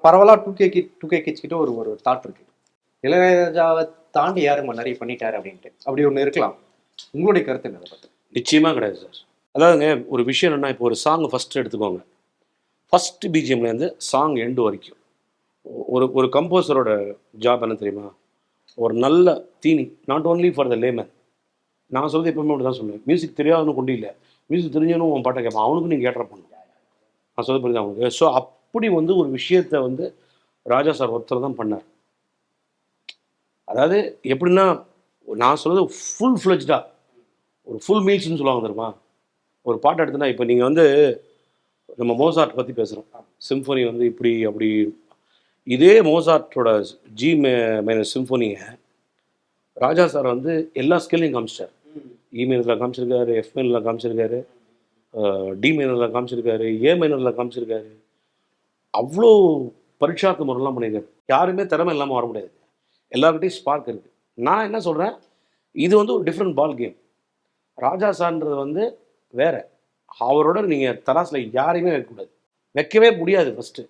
பரவலாக two K kids கிட்ட ஒரு ஒரு தாட் இருக்கு, இளையராஜாவை தாண்டி யாருமா நிறைய பண்ணிட்டாரு அப்படின்ட்டு. அப்படி ஒன்று இருக்கலாம். உங்களுடைய கருத்து என்ன அதை பற்றி? நிச்சயமாக கிடையாது சார். அதாவதுங்க ஒரு விஷயம் என்னென்னா, இப்போ ஒரு சாங் ஃபஸ்ட்டு எடுத்துக்கோங்க. ஃபஸ்ட்டு பிஜிஎம்லேருந்து சாங் எண்டு வரைக்கும் ஒரு கம்போசரோட ஜாப் என்ன தெரியுமா? ஒரு நல்ல தீனி, not only for the layman. நான் சொல்கிறது எப்பவுமே அப்படி தான் சொல்லுவேன். மியூசிக் தெரியாதவனு கொண்டு இல்லை, மியூசிக் தெரிஞ்சவனும் உன் பாட்டை கேட்பான், அவனுக்கு நீங்கள் கேட்டர் பண்ணணும். நான் சொல்ல புரியுது அவனுக்கு. ஸோ அப்படி ஒரு விஷயத்தை ராஜா சார் ஒருத்தர் தான் பண்ணார். அதாவது எப்படின்னா, நான் சொல்கிறது ஃபுல் ஃப்ளெஜ்டாக ஒரு ஃபுல் மீல்ஸ்ன்னு சொல்லுவாங்க தெரியுமா? ஒரு பாட்டு எடுத்துனா, இப்போ நீங்கள் நம்ம மோசார்ட் பற்றி பேசுகிறோம். சிம்ஃபோனி இப்படி அப்படி. இதே மோசார்ட்டோட ஜி மைனர் சிம்ஃபோனியை ராஜா சார் எல்லா ஸ்கேலையும் காமிச்சிட்டார். இ மைனரில் காமிச்சிருக்காரு, எஃப் மைனரில் காமிச்சிருக்காரு, டி மைனரில் காமிச்சிருக்காரு, ஏ மைனரில் காமிச்சிருக்காரு. அவ்வளோ பரீட்சார்த்த முறைலாம் பண்ணியிருக்காரு. யாருமே திறமை இல்லாமல் வர முடியாது, எல்லாருக்கிட்டையும் ஸ்பார்க் இருக்குது. நான் என்ன சொல்கிறேன், இது ஒரு டிஃப்ரெண்ட் பால் கேம். ராஜா சார்ன்றது வேறு. அவரோட நீங்கள் தராசில் யாரையுமே வைக்கக்கூடாது, வைக்கவே முடியாது ஃபஸ்ட்டு.